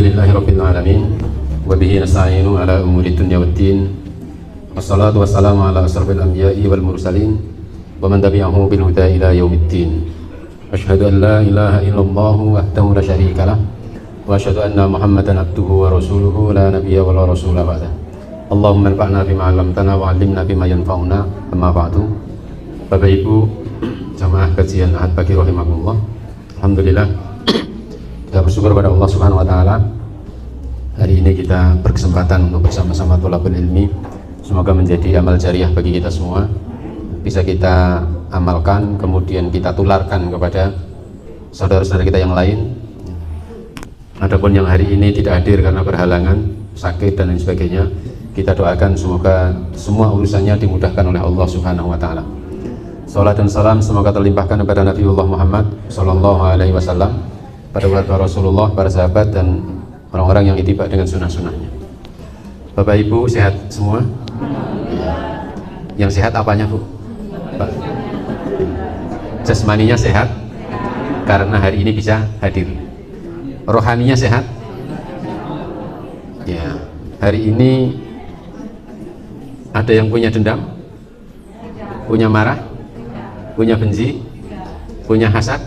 Alhamdulillahi Rabbil Alamin Wabihi nasta'inu ala umuri dunya waddin Wassalatu wassalamu ala asrafil anbiya'i wal mursalin Wa man tabi'ahu bil huda ila yaumiddin Asyhadu an la ilaha illallah wahdahu la syarikalah Wa asyhadu anna Muhammadan abduhu wa rasuluhu la nabiyya wa la rasula ba'dah Allahumma anfa'na bima 'allamtana wa 'allimna bima yanfa'una amma ba'du. Bapak Ibu jamaah kajian Ahad pagi rahimakumullah. Alhamdulillah kita bersyukur pada Allah Subhanahu wa taala. Hari ini kita berkesempatan untuk bersama-sama thalabul ilmi. Semoga menjadi amal jariah bagi kita semua. Bisa kita amalkan, kemudian kita tularkan kepada saudara-saudara kita yang lain. Adapun yang hari ini tidak hadir karena berhalangan, sakit dan lain sebagainya, kita doakan semoga semua urusannya dimudahkan oleh Allah Subhanahu wa taala. Salat dan salam semoga terlimpahkan kepada Nabiullah Muhammad sallallahu alaihi wasallam, pada Rasulullah, para sahabat dan orang-orang yang ittiba dengan sunnah-sunnahnya. Bapak Ibu sehat semua? Yang sehat apanya, Bu? Pak. Jasmaninya sehat karena hari ini bisa hadir. Rohaninya sehat? Ya, hari ini ada yang punya dendam? Punya marah? Punya benci? Punya hasad?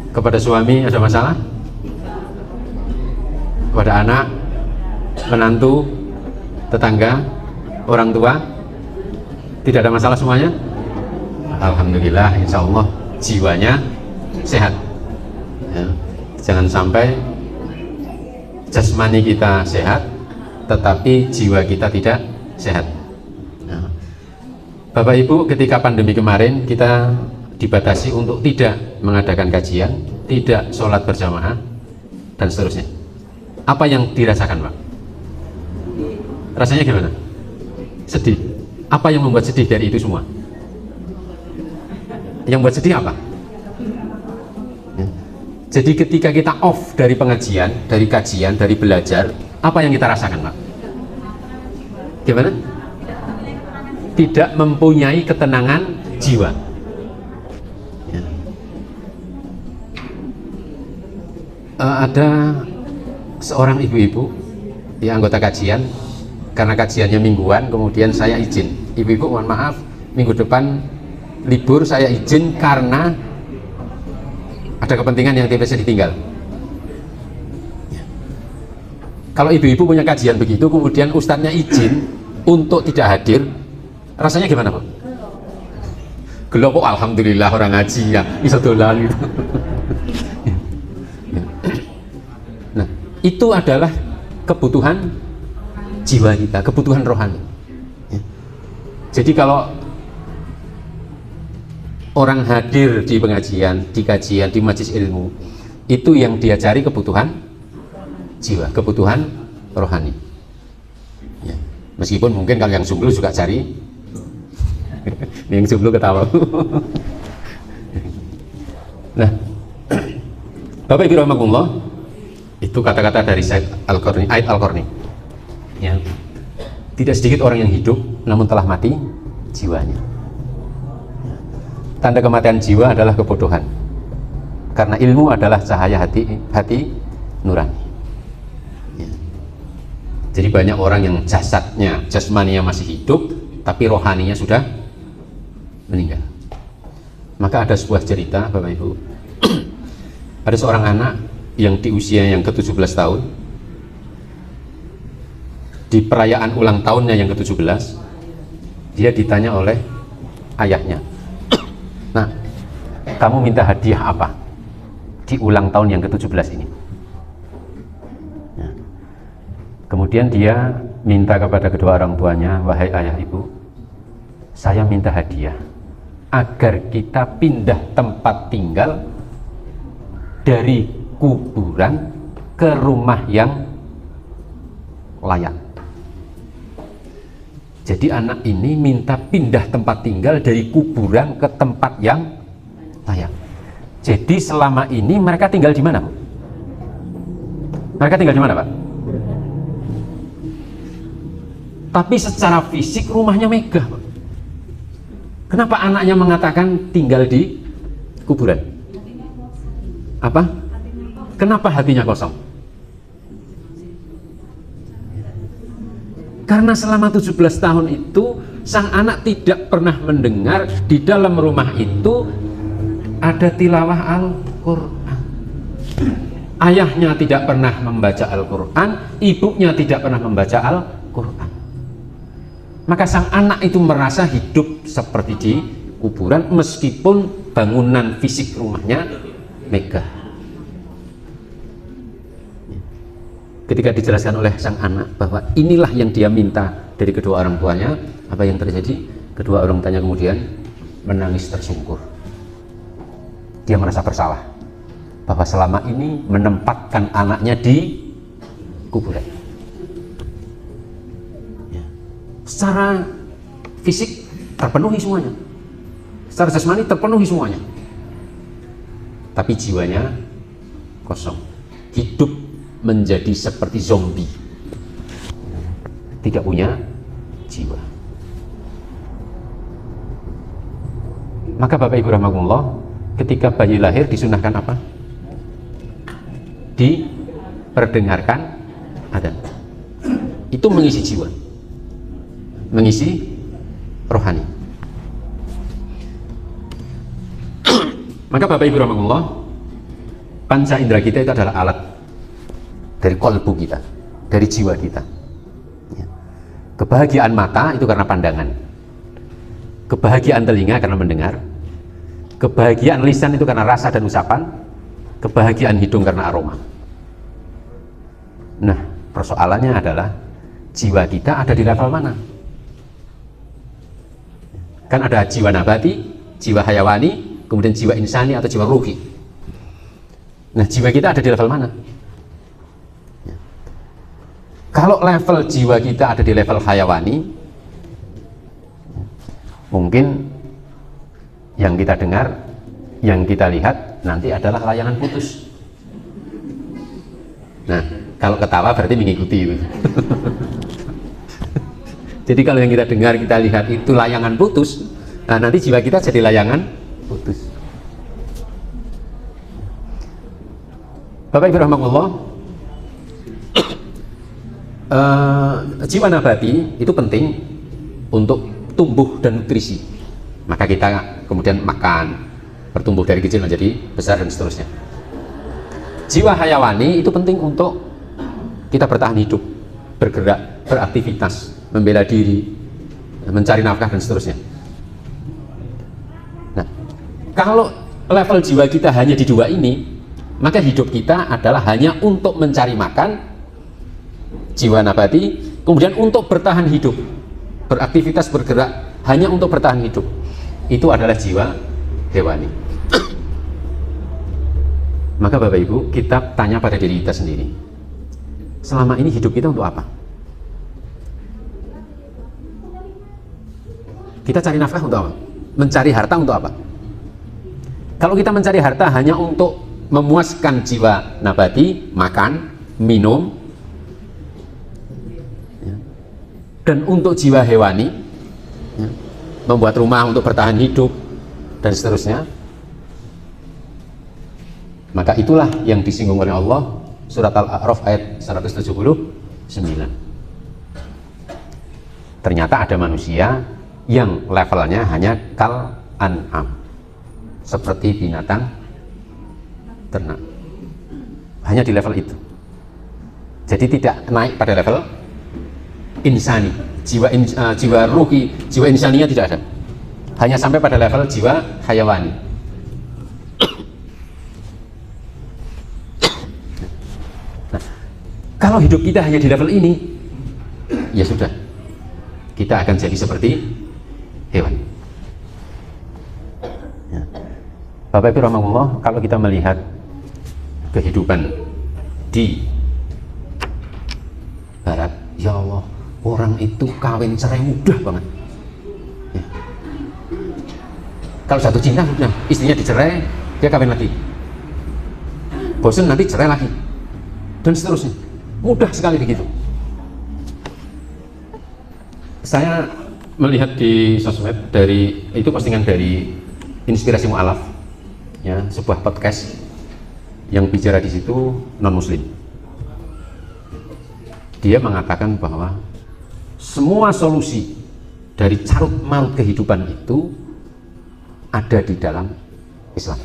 Kepada suami ada masalah? Kepada anak, menantu, tetangga, orang tua, tidak ada masalah semuanya? Alhamdulillah, insya Allah jiwanya sehat ya. Jangan sampai jasmani kita sehat tetapi jiwa kita tidak sehat ya. Bapak Ibu, ketika pandemi kemarin kita dibatasi untuk tidak mengadakan kajian, tidak sholat berjamaah dan seterusnya. Apa yang dirasakan, Pak? Rasanya gimana? Sedih. Apa yang membuat sedih dari itu semua? Yang membuat sedih apa? Ya. Jadi ketika kita off dari pengajian, dari kajian, dari belajar, apa yang kita rasakan, Pak? Gimana? Tidak mempunyai ketenangan jiwa. Ya. Ada seorang ibu-ibu yang anggota kajian, karena kajiannya mingguan, kemudian saya izin, ibu-ibu mohon maaf, minggu depan libur, saya izin karena ada kepentingan yang tidak bisa ditinggal. Ya. Kalau ibu-ibu punya kajian begitu, kemudian ustadznya izin untuk tidak hadir, rasanya gimana, Pak? Gelo kok, alhamdulillah orang ngaji ya bisa dolan gitu. Ya. Nah, itu adalah kebutuhan jiwa kita, kebutuhan rohani ya. Jadi kalau orang hadir di pengajian, di kajian, di majelis ilmu, itu yang dia cari kebutuhan jiwa, kebutuhan rohani ya. Meskipun mungkin kalau yang jomblo juga cari yang jomblo ketawa. Nah, Bapak Ibu rahmatullah, itu kata-kata dari Said Al-Qarni, Aid Al-Qarni ya. Tidak sedikit orang yang hidup namun telah mati jiwanya. Tanda kematian jiwa adalah kebodohan, karena ilmu adalah cahaya hati nurani ya. Jadi banyak orang yang jasadnya, jasmaninya masih hidup tapi rohaninya sudah meninggal. Maka ada sebuah cerita, Bapak Ibu. Ada seorang anak yang di usia yang ke-17 tahun, di perayaan ulang tahunnya yang ke-17, dia ditanya oleh ayahnya, "Nah, kamu minta hadiah apa di ulang tahun yang ke-17 ini?" Ya. Kemudian dia minta kepada kedua orang tuanya, "Wahai ayah ibu, saya minta hadiah agar kita pindah tempat tinggal dari kuburan ke rumah yang layak." Jadi anak ini minta pindah tempat tinggal dari kuburan ke tempat yang layak. Jadi selama ini mereka tinggal di mana, Bu? Mereka tinggal di mana, Pak? Tapi secara fisik rumahnya megah, Pak. Kenapa anaknya mengatakan tinggal di kuburan? Apa? Kenapa hatinya kosong? Karena selama 17 tahun itu sang anak tidak pernah mendengar di dalam rumah itu ada tilawah Al-Quran. Ayahnya tidak pernah membaca Al-Quran, ibunya tidak pernah membaca Al-Quran. Maka sang anak itu merasa hidup seperti di kuburan meskipun bangunan fisik rumahnya megah. Ketika dijelaskan oleh sang anak bahwa inilah yang dia minta dari kedua orang tuanya, apa yang terjadi? Kedua orang tuanya kemudian menangis tersungkur. Dia merasa bersalah bahwa selama ini menempatkan anaknya di kuburan. Ya. Secara fisik terpenuhi semuanya, secara jasmani terpenuhi semuanya, tapi jiwanya kosong, hidup menjadi seperti zombie, tidak punya jiwa. Maka Bapak Ibu rahmatullah, ketika bayi lahir disunahkan apa? Diperdengarkan adzan. Itu mengisi jiwa, mengisi rohani. Maka Bapak Ibu rahmatullah, panca indera kita itu adalah alat dari kolbu kita, dari jiwa kita. Kebahagiaan mata itu karena pandangan, kebahagiaan telinga karena mendengar, kebahagiaan lisan itu karena rasa dan usapan, kebahagiaan hidung karena aroma. Nah, persoalannya adalah jiwa kita ada di level mana? Kan ada jiwa nabati, jiwa hayawani, kemudian jiwa insani atau jiwa ruhi. Nah, jiwa kita ada di level mana? Kalau level jiwa kita ada di level hayawani, mungkin yang kita dengar, yang kita lihat nanti adalah layangan putus. Nah, kalau ketawa berarti mengikuti itu. Jadi kalau yang kita dengar, kita lihat itu layangan putus, nah nanti jiwa kita jadi layangan putus. Bapak Ibu rahmatullah, jiwa nabati itu penting untuk tumbuh dan nutrisi. Maka kita kemudian makan, bertumbuh dari kecil menjadi besar dan seterusnya. Jiwa hayawani itu penting untuk kita bertahan hidup, bergerak, beraktivitas, membela diri, mencari nafkah dan seterusnya. Nah, kalau level jiwa kita hanya di dua ini, maka hidup kita adalah hanya untuk mencari makan, jiwa nabati, kemudian untuk bertahan hidup, beraktivitas, bergerak, hanya untuk bertahan hidup. Itu adalah jiwa hewani. Maka Bapak Ibu, kita tanya pada diri kita sendiri, selama ini hidup kita untuk apa? Kita cari nafkah untuk apa? Mencari harta untuk apa? Kalau kita mencari harta hanya untuk memuaskan jiwa nabati, makan, minum, dan untuk jiwa hewani, membuat rumah untuk bertahan hidup dan seterusnya, maka itulah yang disinggung oleh Allah surat Al-A'raf ayat 179. Ternyata ada manusia yang levelnya hanya kal an'am, seperti binatang ternak, hanya di level itu. Jadi tidak naik pada level insani, jiwa ruhi, jiwa insaninya tidak ada, hanya sampai pada level jiwa hayawani. Nah, kalau hidup kita hanya di level ini, ya sudah, kita akan jadi seperti hewan. Ya. Bapak Ibu rahmatullah, kalau kita melihat kehidupan di barat, ya Allah, orang itu kawin cerai mudah banget ya. Kalau jatuh cinta sudah, istrinya dicerai, dia kawin lagi, bosan nanti cerai lagi, dan seterusnya. Mudah sekali begitu. Saya melihat di sosmed, itu postingan dari Inspirasi Mu'alaf ya, sebuah podcast yang bicara di situ non-muslim. Dia mengatakan bahwa semua solusi dari carut marut kehidupan itu ada di dalam Islam.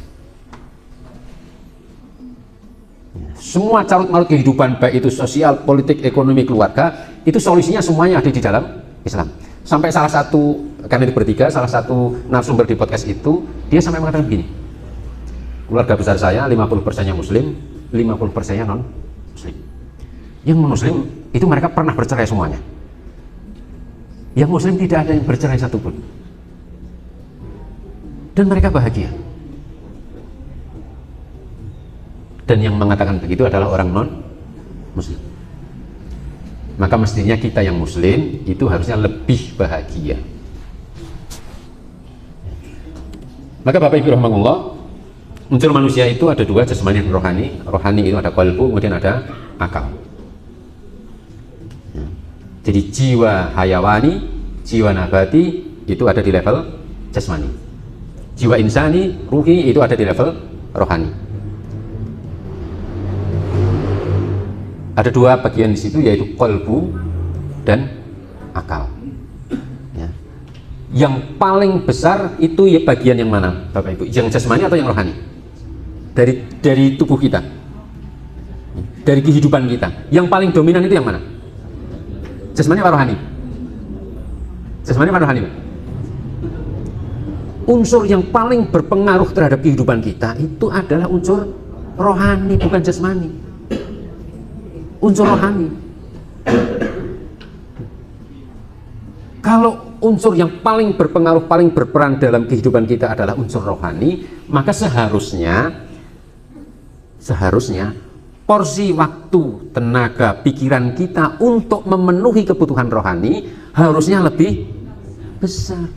Semua carut marut kehidupan, baik itu sosial, politik, ekonomi, keluarga, itu solusinya semuanya ada di dalam Islam. Sampai salah satu, karena di bertiga, salah satu narasumber di podcast itu, dia sampai mengatakan begini, keluarga besar saya 50%-nya muslim, 50%-nya non muslim. Yang muslim itu mereka pernah bercerai semuanya. Yang muslim tidak ada yang bercerai satupun. Dan mereka bahagia. Dan yang mengatakan begitu adalah orang non muslim. Maka mestinya kita yang muslim itu harusnya lebih bahagia. Maka Bapak Ibu rahimahullah, unsur manusia itu ada dua, jasmani dan rohani. Rohani itu ada qalbu, kemudian ada akal. Jadi jiwa hayawani, jiwa nabati itu ada di level jasmani. Jiwa insani, ruhi itu ada di level rohani. Ada dua bagian di situ, yaitu qalbu dan akal. Ya. Yang paling besar itu ya bagian yang mana, Bapak Ibu? Yang jasmani atau yang rohani? Dari tubuh kita, dari kehidupan kita. Yang paling dominan itu yang mana? Jasmani atau rohani? Jasmani atau rohani? Unsur yang paling berpengaruh terhadap kehidupan kita itu adalah unsur rohani, bukan jasmani. Unsur rohani. Kalau unsur yang paling berpengaruh, paling berperan dalam kehidupan kita adalah unsur rohani, maka seharusnya porsi waktu, tenaga, pikiran kita untuk memenuhi kebutuhan rohani harusnya lebih besar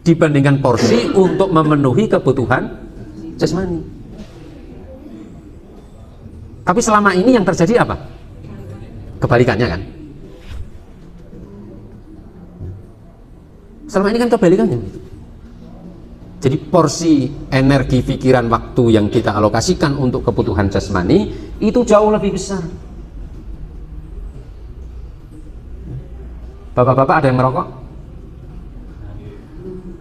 dibandingkan porsi untuk memenuhi kebutuhan jasmani. Tapi selama ini yang terjadi apa? Kebalikannya kan? Selama ini kan kebalikannya. Jadi porsi energi, pikiran, waktu yang kita alokasikan untuk kebutuhan jasmani itu jauh lebih besar. Bapak-bapak ada yang merokok?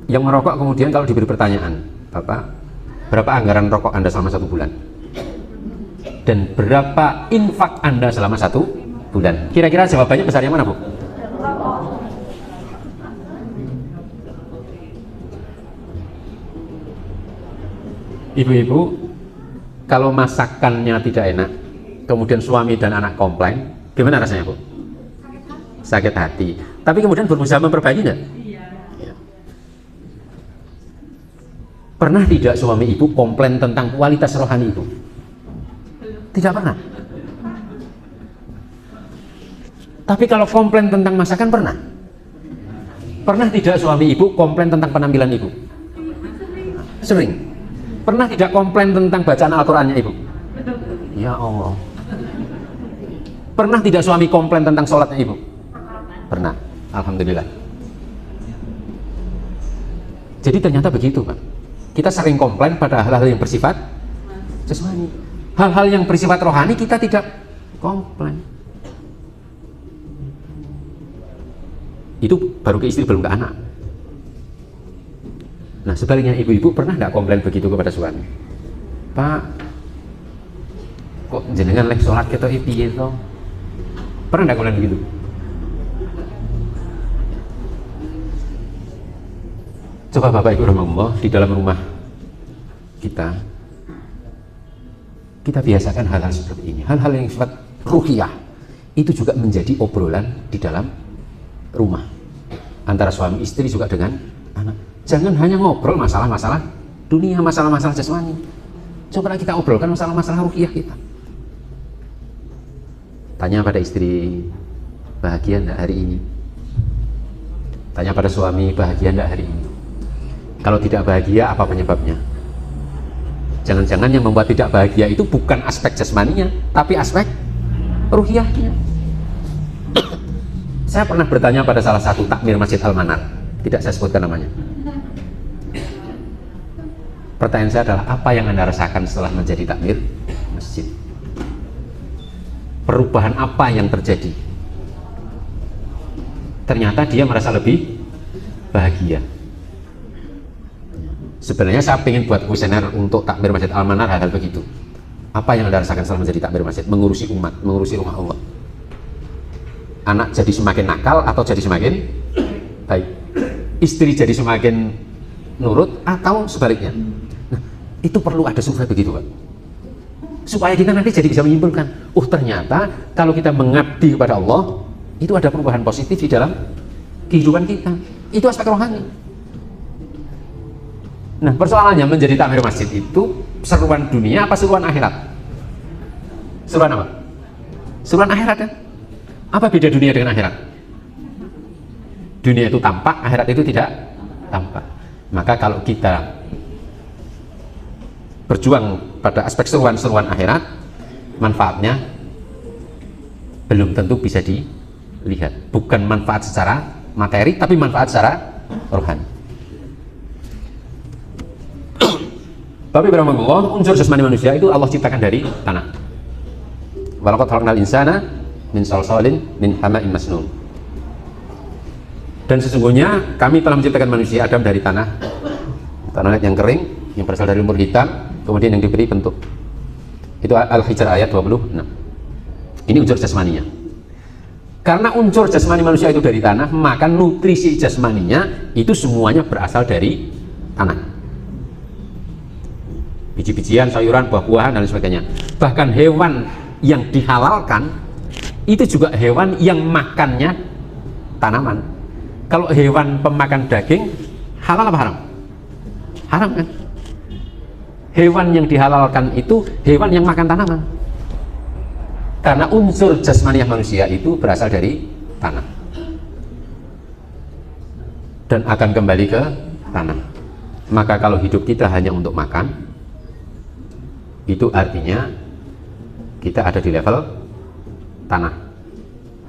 Yang merokok kemudian kalau diberi pertanyaan, Bapak, berapa anggaran rokok Anda selama 1 bulan? Dan berapa infak Anda selama 1 bulan? Kira-kira jawabannya besar yang mana, Bu? Ibu-ibu, kalau masakannya tidak enak, kemudian suami dan anak komplain, gimana rasanya, Bu? Sakit hati. Tapi kemudian berusaha memperbaiki nggak? Iya. Pernah tidak suami ibu komplain tentang kualitas rohani ibu? Tidak pernah. Tapi kalau komplain tentang masakan pernah? Pernah tidak suami ibu komplain tentang penampilan ibu? Sering. Pernah tidak komplain tentang bacaan Al-Qur'annya ibu? Ya Allah. Pernah tidak suami komplain tentang sholatnya ibu? Pernah. Alhamdulillah. Jadi ternyata begitu, Pak. Kita sering komplain pada hal-hal yang bersifat jasmani. Hal-hal yang bersifat rohani kita tidak komplain. Itu baru ke istri, belum ke anak. Nah sebaliknya, ibu-ibu pernah nggak komplain begitu kepada suami? Pak, kok jenengan lek sholat kita piye to? Pernah nggak komplain begitu? Coba Bapak Ibu rahimahullah, di dalam rumah kita biasakan hal-hal seperti ini. Hal-hal yang sifat ruhiyah itu juga menjadi obrolan di dalam rumah antara suami istri juga dengan anak. Jangan hanya ngobrol masalah-masalah dunia, masalah-masalah jasmani. Coba kita obrolkan masalah-masalah ruhiyah kita. Tanya pada istri, bahagia enggak hari ini? Tanya pada suami, bahagia enggak hari ini? Kalau tidak bahagia, apa penyebabnya? Jangan-jangan yang membuat tidak bahagia itu bukan aspek jasmaninya, tapi aspek ruhiyahnya. Saya pernah bertanya pada salah satu takmir Masjid Al-Manar, tidak saya sebutkan namanya. Pertanyaan saya adalah, apa yang Anda rasakan setelah menjadi takmir masjid. Perubahan apa yang terjadi? Ternyata dia merasa lebih bahagia. Sebenarnya saya ingin buat kuesioner untuk takmir Masjid Al-Manar hal-hal begitu. Apa yang Anda rasakan selama menjadi takmir masjid? Mengurusi umat, mengurusi rumah Allah. Anak jadi semakin nakal atau jadi semakin baik? Istri jadi semakin nurut atau sebaliknya? Nah, itu perlu ada survei begitu, Pak. Supaya kita nanti jadi bisa menyimpulkan, oh ternyata kalau kita mengabdi kepada Allah, itu ada perubahan positif di dalam kehidupan kita. Itu aspek rohani. Nah, persoalannya menjadi takmir masjid itu seruan dunia apa seruan akhirat? Seruan apa? Seruan akhirat kan? Apa beda dunia dengan akhirat? Dunia itu tampak, akhirat itu tidak tampak. Maka kalau kita berjuang pada aspek seruan-seruan akhirat, manfaatnya belum tentu bisa dilihat. Bukan manfaat secara materi, tapi manfaat secara rohani. Tapi berahmatullah, unsur jasmani manusia itu Allah ciptakan dari tanah. Walaqad khalaqnal insana min salsalin min hama'in masnun. Dan sesungguhnya kami telah menciptakan manusia Adam dari tanah yang kering, yang berasal dari lumpur hitam, kemudian yang diberi bentuk. Itu Al-Hijr ayat 26. Ini unsur jasmaninya. Karena unsur jasmani manusia itu dari tanah, maka nutrisi jasmaninya itu semuanya berasal dari tanah. Biji-bijian, sayuran, buah-buahan, dan sebagainya. Bahkan hewan yang dihalalkan itu juga hewan yang makannya tanaman. Kalau hewan pemakan daging halal apa haram? Haram kan? Hewan yang dihalalkan itu hewan yang makan tanaman. Karena unsur jasmaniah manusia itu berasal dari tanah dan akan kembali ke tanah. Maka kalau hidup kita hanya untuk makan, itu artinya kita ada di level tanah,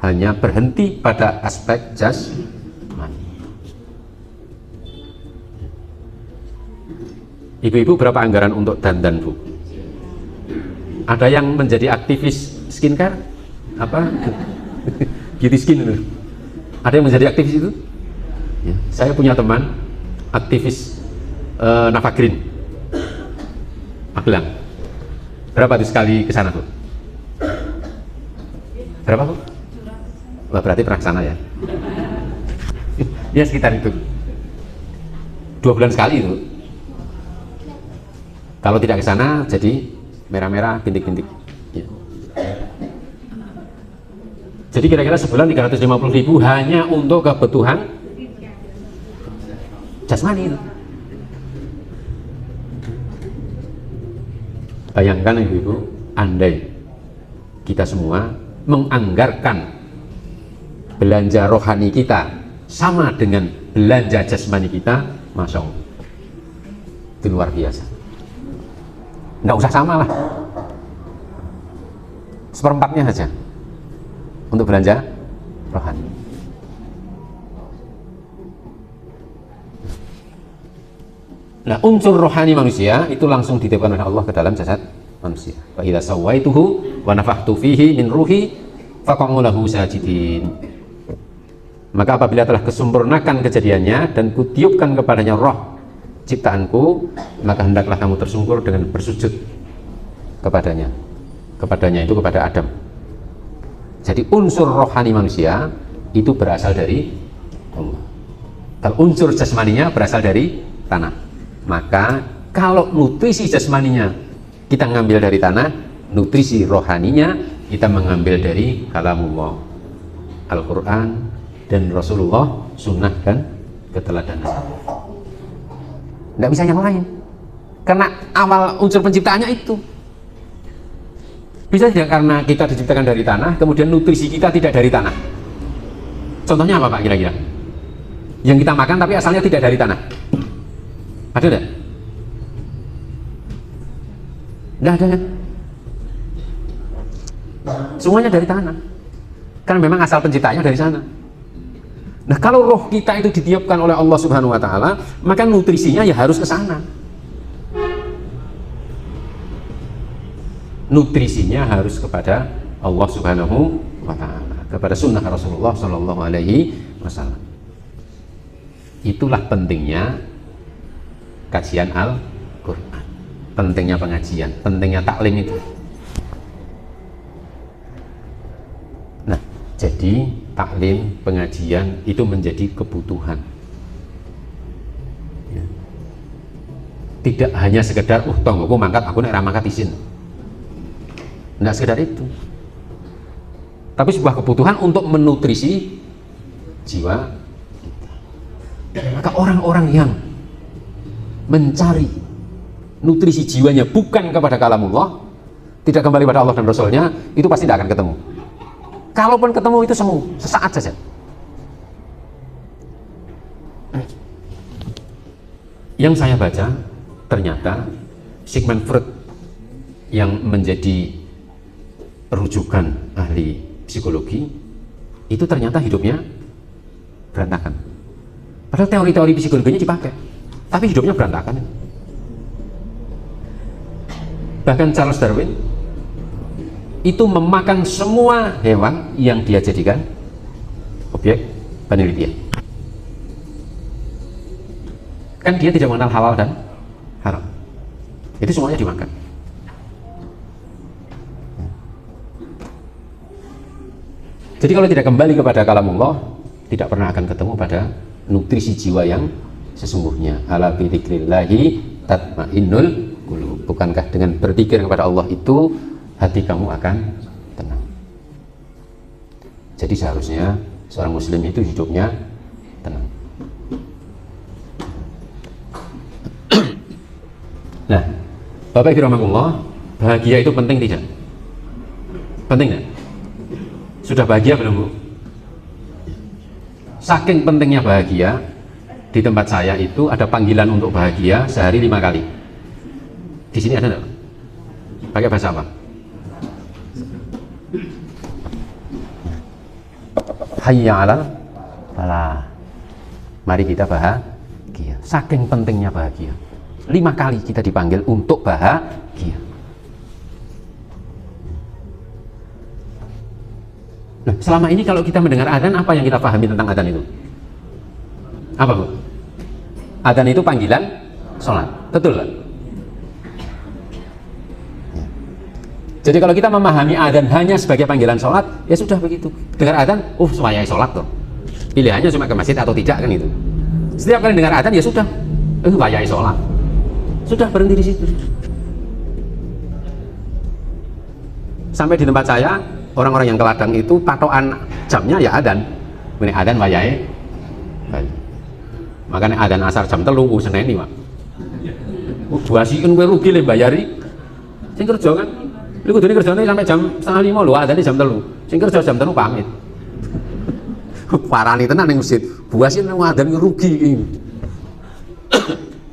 hanya berhenti pada aspek jasmani. Ibu-ibu berapa anggaran untuk dandan, Bu? Ada yang menjadi aktivis skincare, apa beauty skin itu? Ada yang menjadi aktivis itu? Ya, saya punya teman aktivis Nafa Green, Magelang. Berapa tuh sekali ke sana, Bu? Berapa, Bu? Wah, berarti pernah ke sana ya? Ya sekitar itu. 2 bulan sekali itu. Kalau tidak ke sana jadi merah-merah bintik-bintik. Ya. Jadi kira-kira sebulan 350.000 hanya untuk kebutuhan jasmani itu. Bayangkan ibu-ibu, andai kita semua menganggarkan belanja rohani kita sama dengan belanja jasmani kita, Masya Allah, itu luar biasa. Nggak usah sama lah, 1/4-nya saja untuk belanja rohani. Nah, unsur rohani manusia itu langsung dititipkan oleh Allah ke dalam jasad manusia. Fa idza sawaituhu wa nafakhtu fihi min ruhi faq'u lahu sajidin. Maka apabila telah kesempurnakan kejadiannya dan kutiupkan kepadanya roh ciptaanku, maka hendaklah kamu tersungkur dengan bersujud kepadanya. Kepadanya itu kepada Adam. Jadi unsur rohani manusia itu berasal dari Allah. Kalau unsur jasmaninya berasal dari tanah. Maka kalau nutrisi jasmaninya kita ngambil dari tanah, nutrisi rohaninya kita mengambil dari kalamullah, Al-Quran dan Rasulullah, sunnah dan keteladanan. Nggak bisa yang lain, karena awal unsur penciptaannya itu. Bisa tidak karena kita diciptakan dari tanah, kemudian nutrisi kita tidak dari tanah? Contohnya apa, Pak, kira-kira? Yang kita makan tapi asalnya tidak dari tanah. Ada enggak? Enggak ada kan? Semuanya dari tanah. Karena memang asal penciptanya dari sana. Nah, kalau roh kita itu ditiupkan oleh Allah Subhanahu wa taala, maka nutrisinya ya harus ke sana. nutrisinya harus kepada Allah Subhanahu wa Ta'ala, kepada sunnah Rasulullah Shallallahu Alaihi Wasallam. Itulah pentingnya kajian Al-Quran, pentingnya pengajian, pentingnya taklim itu. Nah, jadi taklim, pengajian itu menjadi kebutuhan. Ya. Tidak hanya sekedar, tonggoku mangkat, aku nek ra mangkat isin. Tidak sekedar itu. Tapi sebuah kebutuhan untuk menutrisi jiwa kita. Maka orang-orang yang mencari nutrisi jiwanya bukan kepada kalamullah, tidak kembali pada Allah dan Rasulnya, itu pasti tidak akan ketemu. Kalaupun ketemu itu semu, sesaat saja. Yang saya baca, ternyata Sigmund Freud yang menjadi rujukan ahli psikologi itu ternyata hidupnya berantakan. Padahal teori-teori psikologinya dipakai, tapi hidupnya berantakan. Bahkan Charles Darwin itu memakan semua hewan yang dia jadikan objek penelitian. Kan dia tidak mengenal halal dan haram, itu semuanya dimakan. Jadi kalau tidak kembali kepada kalamullah, tidak pernah akan ketemu pada nutrisi jiwa yang sesungguhnya. Ala bi dzikrillahi tatmainnul qulub. Bukankah dengan berzikir kepada Allah itu hati kamu akan tenang? Jadi seharusnya seorang muslim itu hidupnya tenang. Nah, Bapak Ibu rahmatullah, bahagia itu penting tidak? Penting tidak? Sudah bahagia belum, Bu? Saking pentingnya bahagia, di tempat saya itu ada panggilan untuk bahagia sehari 5 kali. Di sini ada enggak? Pakai bahasa apa? Hayya 'alal falah. Mari kita bahagia. Saking pentingnya bahagia, 5 kali kita dipanggil untuk bahagia. Nah, selama ini kalau kita mendengar adzan, apa yang kita pahami tentang adzan itu? Apa, Bu? Adzan itu panggilan sholat, betul kan? Ya. Jadi kalau kita memahami adzan hanya sebagai panggilan sholat, ya sudah begitu. Dengar adzan, wayai sholat tuh. Pilihannya cuma ke masjid atau tidak kan itu. Setiap kali dengar adzan ya sudah, wayai sholat. Sudah berhenti di situ. Sampai di tempat saya, orang-orang yang ke ladang itu patokan jamnya ya adzan. Ini adzan wayahe. Makanya adzan asar jam 3 seneni, Pak. Buasikeun kowe rugi le bayari. Sing kerja kan, lha kudune kerjane sampai jam 4:30 lho, adzane jam 3. Sing kerja jam 3 pamit. Parani tenan ning masjid. Buasikeun adzan rugi iki.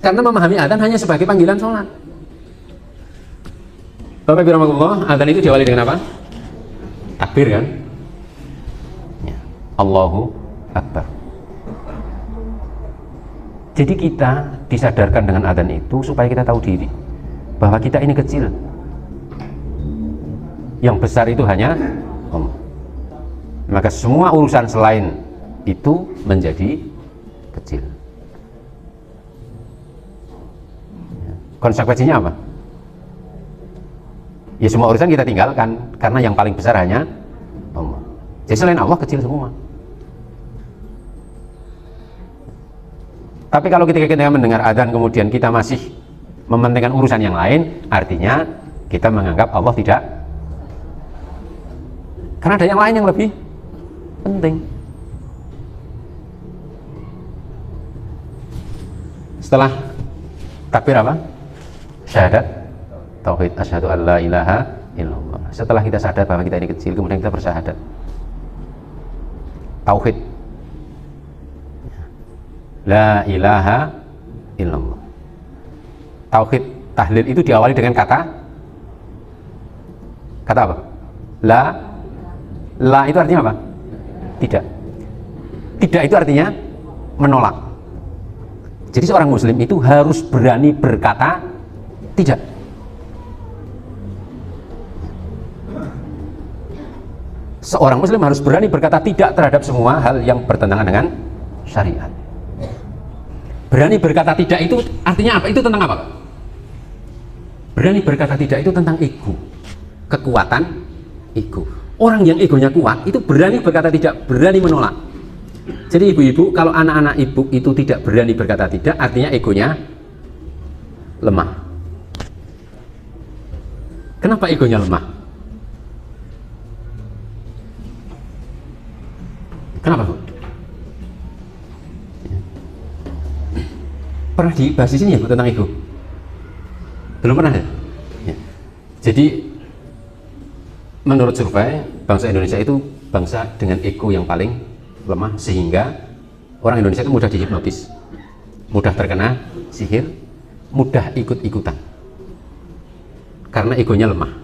Karena memahami adzan hanya sebagai panggilan sholat. Bapak Ibu rahmatullah, adzan itu diawali dengan apa? Takbir kan? Ya. Allahu Akbar. Jadi kita disadarkan dengan adzan itu supaya kita tahu diri bahwa kita ini kecil. Yang besar itu hanya Allah. Maka semua urusan selain itu menjadi kecil. Konsekuensinya apa? Ya semua urusan kita tinggalkan karena yang paling besar hanya Allah. Jadi selain Allah kecil semua. Tapi kalau kita mendengar adzan kemudian kita masih mementingkan urusan yang lain, artinya kita menganggap Allah tidak. Karena ada yang lain yang lebih penting. Setelah takbir apa? Syahadat tauhid, asyhadu an la ilaha illallah. Setelah kita sadar bahwa kita ini kecil, kemudian kita bersyahadat tauhid, la ilaha illallah. Tauhid tahlil itu diawali dengan kata apa? La itu artinya apa? Tidak. Tidak itu artinya menolak. Jadi seorang muslim itu harus berani berkata tidak. Seorang muslim harus berani berkata tidak terhadap semua hal yang bertentangan dengan syariat. Berani berkata tidak itu artinya apa? Itu tentang apa? Berani berkata tidak itu tentang ego, kekuatan ego. Orang yang egonya kuat itu berani berkata tidak, berani menolak. Jadi ibu-ibu, kalau anak-anak ibu itu tidak berani berkata tidak, artinya egonya lemah. Kenapa egonya lemah? Kenapa, Bu? Pernah dibahas di sini ya, Bu, tentang ego? Belum pernah ya? Ya. Jadi menurut survei, bangsa Indonesia itu bangsa dengan ego yang paling lemah, sehingga orang Indonesia itu mudah dihipnotis, mudah terkena sihir, mudah ikut-ikutan karena egonya lemah.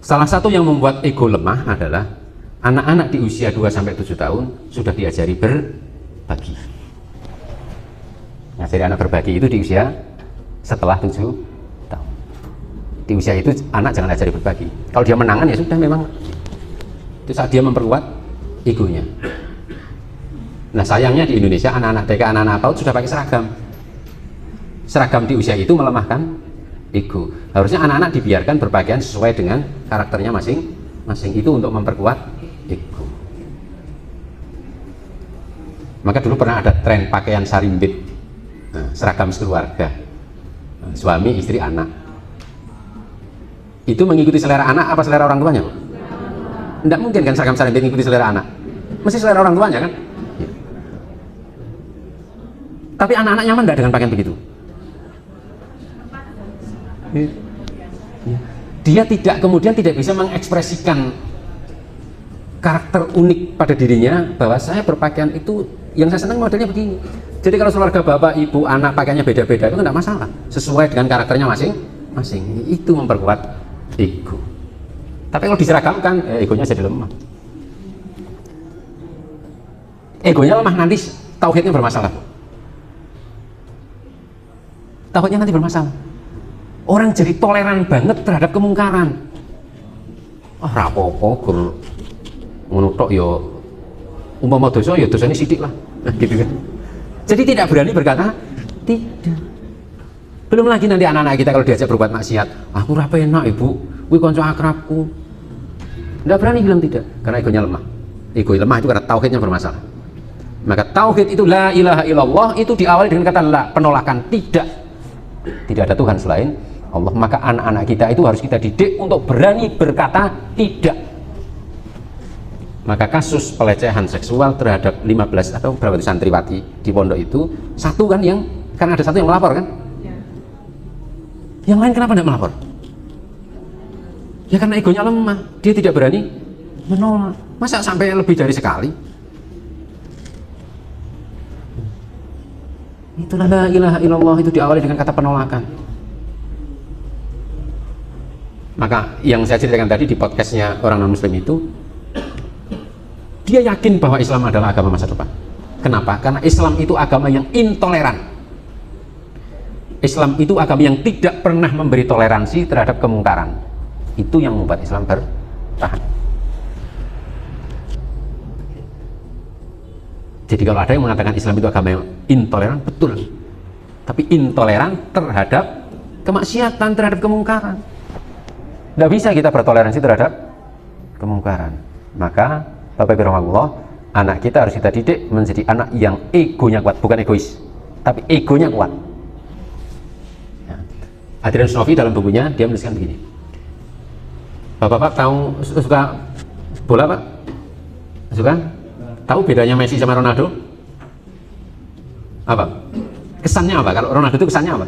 Salah satu yang membuat ego lemah adalah anak-anak di usia 2-7 tahun sudah diajari berbagi. Ngajari anak berbagi itu di usia setelah 7 tahun. Di usia itu anak jangan ajari berbagi. Kalau dia menangan ya sudah, memang itu saat dia memperkuat egonya. Nah sayangnya di Indonesia anak-anak TK, anak-anak PAUD sudah pakai seragam. Seragam di usia itu melemahkan ego. Harusnya anak-anak dibiarkan berpakaian sesuai dengan karakternya masing-masing, itu untuk memperkuat ego. Maka dulu pernah ada tren pakaian sarimbit, seragam sekeluarga, suami, istri, anak. Itu mengikuti selera anak apa selera orang tuanya? Tidak mungkin kan seragam sarimbit mengikuti selera anak, mesti selera orang tuanya kan? Ya. Tapi anak-anak nyaman tidak dengan pakaian begitu? Ya. Dia kemudian tidak bisa mengekspresikan karakter unik pada dirinya, bahwa saya berpakaian itu yang saya senang modelnya begini. Jadi kalau keluarga bapak, ibu, anak pakaiannya beda-beda itu tidak masalah, sesuai dengan karakternya masing-masing. Itu memperkuat ego. Tapi kalau diseragamkan, egonya jadi lemah. Egonya lemah, nanti tauhidnya bermasalah. Tauhidnya nanti bermasalah. Orang jadi toleran banget terhadap kemungkaran. Rapopo gur ngono tok ya, umpama dosa ya dosanya sidik lah. Nah, gitu kan. Jadi tidak berani berkata tidak. Belum lagi nanti anak-anak kita kalau diajak berbuat maksiat, aku ora penak ibu, kuwi kanca akrabku. Tidak berani bilang tidak, karena egonya lemah. Ego lemah itu karena tauhidnya bermasalah. Maka tauhid itu la ilaha illallah itu diawali dengan kata la, penolakan, tidak ada Tuhan selain Allah. Maka anak-anak kita itu harus kita didik untuk berani berkata tidak. Maka kasus pelecehan seksual terhadap 15 atau berapa itu santriwati di pondok itu, satu kan yang, karena ada satu yang melapor kan ya. Yang lain kenapa tidak melapor? Ya karena egonya lemah, dia tidak berani menolak. Masa sampai lebih dari sekali? Itulah la ilaha illallah itu diawali dengan kata penolakan. Maka yang saya ceritakan tadi di podcastnya orang non muslim itu, dia yakin bahwa Islam adalah agama masa depan. Kenapa? Karena Islam itu agama yang intoleran. Islam itu agama yang tidak pernah memberi toleransi terhadap kemungkaran. Itu yang membuat Islam bertahan. Jadi kalau ada yang mengatakan Islam itu agama yang intoleran, betul. Tapi intoleran terhadap kemaksiatan, terhadap kemungkaran. Tidak bisa kita bertoleransi terhadap kemungkaran. Maka Bapak Ibu rahimahullah, anak kita harus kita didik menjadi anak yang egonya kuat, bukan egois, tapi egonya kuat. Ya. Adrian Snovi dalam bukunya dia menuliskan begini. Bapak tahu suka bola Pak? Suka? Tahu bedanya Messi sama Ronaldo? Apa? Kesannya apa? Kalau Ronaldo itu kesannya apa?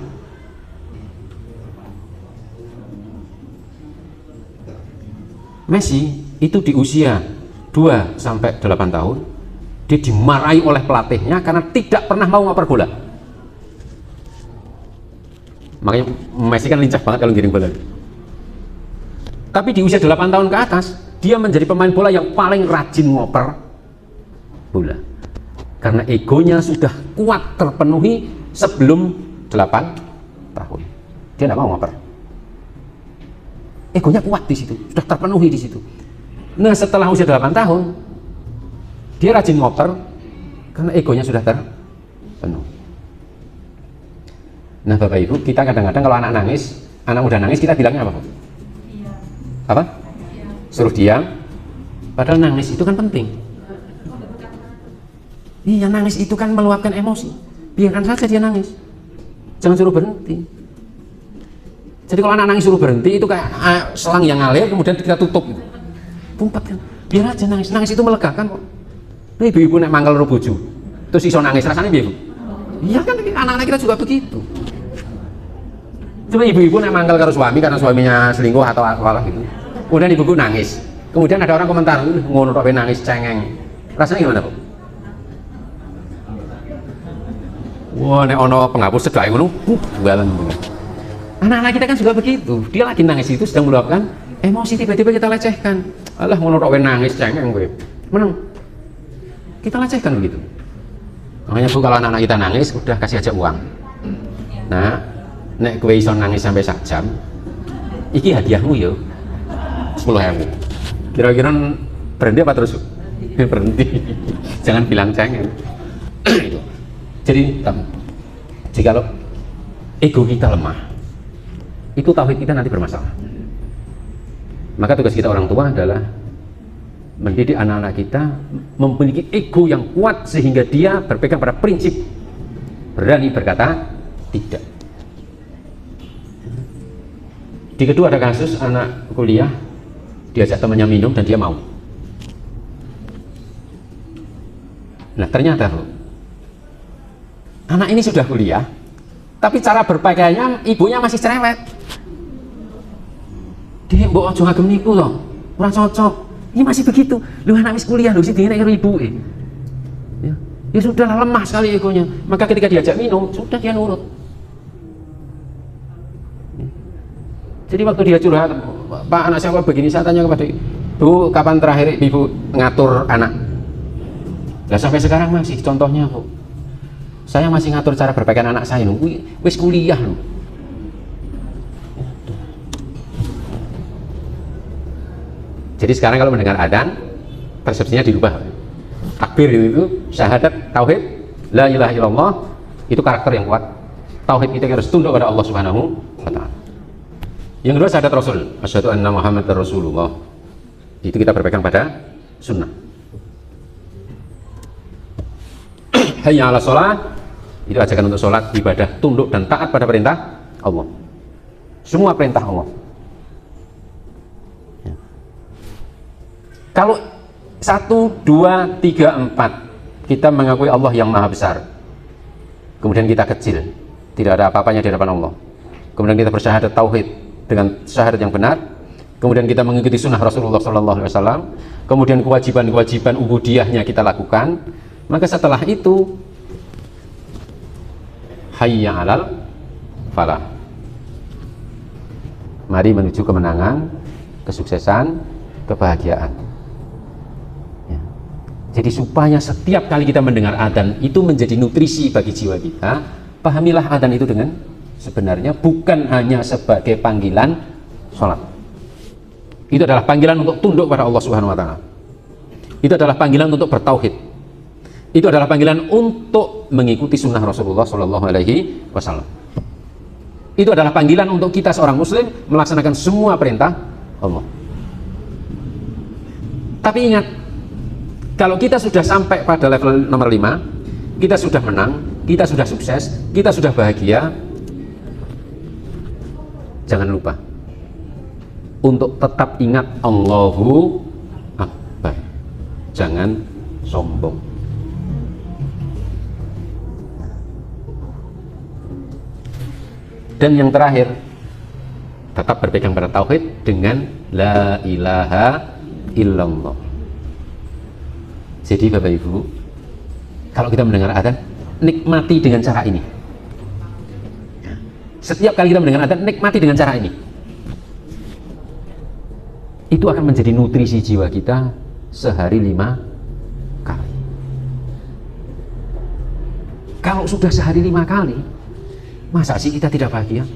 Messi itu di usia 2-8 tahun dia dimarahi oleh pelatihnya karena tidak pernah mau ngoper bola. Makanya Messi kan lincah banget kalau giring bola. Tapi di usia 8 tahun ke atas dia menjadi pemain bola yang paling rajin ngoper bola karena egonya sudah kuat terpenuhi sebelum 8 tahun. Dia tidak mau ngoper. egonya kuat di situ, sudah terpenuhi di situ. Nah setelah usia 8 tahun dia rajin ngoper karena egonya sudah terpenuh. Nah Bapak Ibu, kita kadang-kadang kalau anak nangis, anak muda nangis, kita bilangnya apa? Apa? Suruh diam. Padahal nangis itu kan penting. Iya, nangis itu kan meluapkan emosi. Biarkan saja dia nangis, jangan suruh berhenti. Jadi kalau anak nangis suruh berhenti, itu kayak selang yang ngalir kemudian kita tutup gitu. Tumpat kan, biar aja nangis. Nangis itu melegakan kok. Nah, ibu-ibu nek mangkel karo bojo terus iso nangis, rasanya piye, Bu? Iya kan, anak-anak kita juga begitu. Coba ibu-ibu nek mangkel karo suami karena suaminya selingkuh atau apalah gitu, kemudian ibu-ibu nangis, kemudian ada orang komentar, ngono tok nangis cengeng, rasanya gimana, Bu? Wah, nek ono penghapus sedaya ngono, bualan. Anak-anak kita kan juga begitu. Dia lagi nangis itu sedang meluapkan emosi, tiba-tiba kita lecehkan. Alah ngono tok nangis cengeng kowe. Meneng. Kita lecehkan begitu. Makanya Bu, kalau anak-anak kita nangis udah kasih aja uang. Nah, nek kowe iso nangis sampai 1 jam, iki hadiahmu yo. 10.000. Kira-kira berhenti apa terus? Berhenti. Jangan bilang cengeng. Jadi jikalau ego kita lemah, itu tauhid kita nanti bermasalah. Maka tugas kita orang tua adalah mendidik anak-anak kita memiliki ego yang kuat sehingga dia berpegang pada prinsip, berani berkata tidak. Di kedua ada kasus anak kuliah diajak temannya minum dan dia mau. Nah ternyata anak ini sudah kuliah, tapi cara berpakaiannya ibunya masih cerewet. Dia mbok aja ngagem niku loh, ora cocok. Ini masih begitu. Lu anak wis kuliah lho sing dene karo ibuke. Ya sudah lemah sekali egonya. Maka ketika diajak minum, sudah dia nurut. Jadi waktu dia curhat, Pak anak saya begini, saya tanya kepada Bu, kapan terakhir Ibu ngatur anak? Nah sampai sekarang masih, contohnya Bu, saya masih ngatur cara berpakaian anak saya, wis kuliah loh. Jadi sekarang kalau mendengar adzan, persepsinya dirubah. Takbir itu syahadat tauhid, la ilaha illallah, itu karakter yang kuat. Tauhid kita harus tunduk pada Allah Subhanahu wa taala. Yang kedua syahadat Rasul, asyhadu anna Muhammadar Rasulullah. Itu kita berpegang pada sunnah. Hayya 'alas shalah, itu ajakan untuk sholat, ibadah, tunduk dan taat pada perintah Allah. Semua perintah Allah. Ya. Kalau 1, 2, 3, 4 kita mengakui Allah yang maha besar, kemudian kita kecil, tidak ada apa-apanya di hadapan Allah, kemudian kita bersyahadat tauhid dengan syahadat yang benar, kemudian kita mengikuti sunnah Rasulullah SAW, kemudian kewajiban-kewajiban ubudiyahnya kita lakukan, maka setelah itu hayya 'alal falah, mari menuju kemenangan, kesuksesan, kebahagiaan. Ya. Jadi supaya setiap kali kita mendengar adzan itu menjadi nutrisi bagi jiwa kita, pahamilah adzan itu dengan sebenarnya bukan hanya sebagai panggilan sholat. Itu adalah panggilan untuk tunduk pada Allah Subhanahu wa taala. Itu adalah panggilan untuk bertauhid. Itu adalah panggilan untuk mengikuti sunnah Rasulullah Shallallahu Alaihi Wasallam. Itu adalah panggilan untuk kita seorang muslim melaksanakan semua perintah Allah. Tapi ingat, kalau kita sudah sampai pada level nomor 5, kita sudah menang, kita sudah sukses, kita sudah bahagia, jangan lupa untuk tetap ingat Allahu Akbar. Jangan sombong. Dan yang terakhir, tetap berpegang pada tauhid dengan la ilaha illallah. Jadi Bapak Ibu, kalau kita mendengar adzan, nikmati dengan cara ini. Setiap kali kita mendengar adzan, nikmati dengan cara ini. Itu akan menjadi nutrisi jiwa kita sehari 5 kali. Kalau sudah sehari 5 kali, masa sih kita tidak bahagia?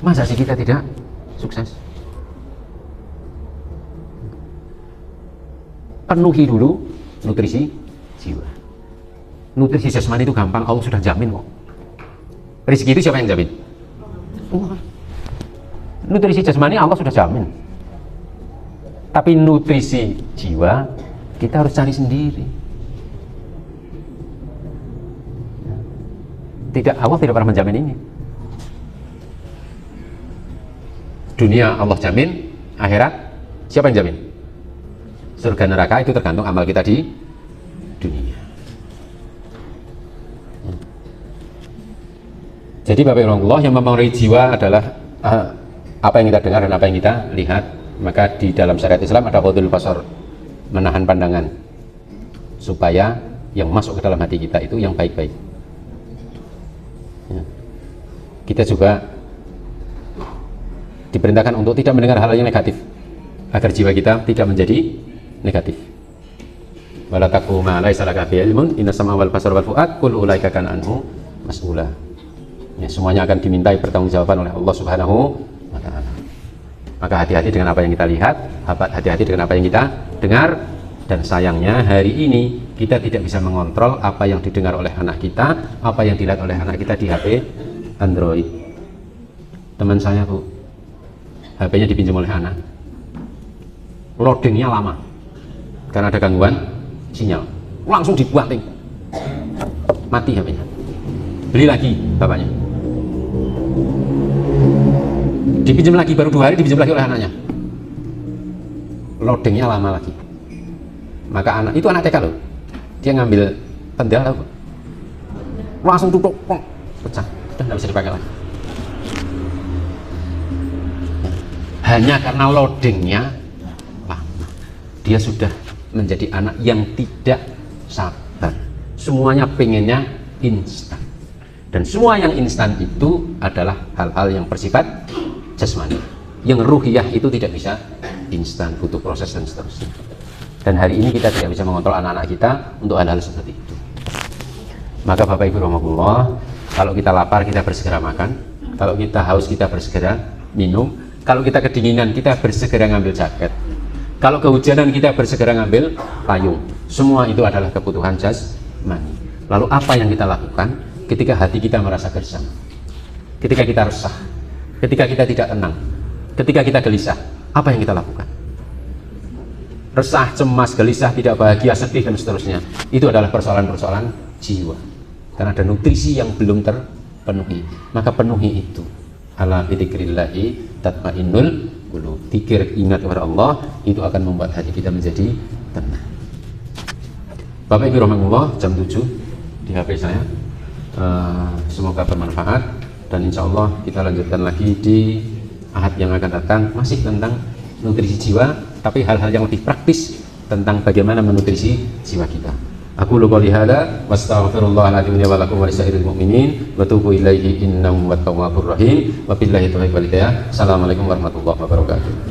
Masa sih kita tidak sukses. Penuhi dulu nutrisi jiwa. Nutrisi jasmani itu gampang, Allah sudah jamin kok. Rezeki itu siapa yang jamin? Nutrisi jasmani Allah sudah jamin. Tapi nutrisi jiwa kita harus cari sendiri. Tidak, Allah tidak pernah menjamin ini. Dunia Allah jamin, akhirat siapa yang jamin? Surga neraka itu tergantung amal kita di dunia. Jadi Bapak Ibu Allah, yang mempengaruhi jiwa adalah apa yang kita dengar dan apa yang kita lihat. Maka di dalam syariat Islam ada qadul basar, menahan pandangan supaya yang masuk ke dalam hati kita itu yang baik-baik. Ya. Kita juga diperintahkan untuk tidak mendengar hal yang negatif agar jiwa kita tidak menjadi negatif. Wala taqu ma laysa laka bihi ilmun, inna sam'a wal basara wal fu'ad kullu ulaika kana anhu mas'ula. Ya, semuanya akan dimintai pertanggungjawaban oleh Allah Subhanahu wa taala. Maka hati-hati dengan apa yang kita lihat, hati-hati dengan apa yang kita dengar. Dan sayangnya hari ini kita tidak bisa mengontrol apa yang didengar oleh anak kita, apa yang dilihat oleh anak kita di HP Android. Teman saya Bu, HP-nya dipinjam oleh anak, loadingnya lama karena ada gangguan sinyal, langsung dibuating, mati HP-nya. Beli lagi bapaknya, dipinjam lagi, baru 2 hari dipinjam lagi oleh anaknya, loadingnya lama lagi. Maka anak itu, anak TK loh, dia ngambil pendel loh, langsung tutup, pecah, sudah nggak bisa dipakai lagi. Hanya karena loadingnya lama, dia sudah menjadi anak yang tidak sabar. Semuanya pengennya instan, dan semua yang instan itu adalah hal-hal yang bersifat jasmani. Yang ruhiyah itu tidak bisa instan, butuh proses dan seterusnya. Dan hari ini kita tidak bisa mengontrol anak-anak kita untuk hal-hal seperti itu. Maka Bapak Ibu rahmatullah, kalau kita lapar kita bersegera makan, kalau kita haus kita bersegera minum, kalau kita kedinginan kita bersegera ngambil jaket, kalau kehujanan kita bersegera ngambil payung. Semua itu adalah kebutuhan jasmani. Lalu apa yang kita lakukan ketika hati kita merasa gersang, ketika kita resah, ketika kita tidak tenang, ketika kita gelisah? Apa yang kita lakukan? Resah, cemas, gelisah, tidak bahagia, sedih dan seterusnya, itu adalah persoalan-persoalan jiwa, karena ada nutrisi yang belum terpenuhi. Maka penuhi itu. Ala bidzikrillahi tatmainnul qulub. Zikir, ingat kepada Allah, itu akan membuat hati kita menjadi tenang. Bapak Ibu rahmatullah, jam 7 di HP saya. Semoga bermanfaat, dan insya Allah kita lanjutkan lagi di Ahad yang akan datang, masih tentang nutrisi jiwa, tapi hal-hal yang lebih praktis tentang bagaimana menutrisi jiwa kita. Aku qouli hadza wa astaghfirullahaladzim li wa lakum wa lisairil mu'minin wa tubu ilaihi innahu huwat tawwabur rahim wa billahi taufiq wal hidayah. Assalamualaikum warahmatullahi wabarakatuh.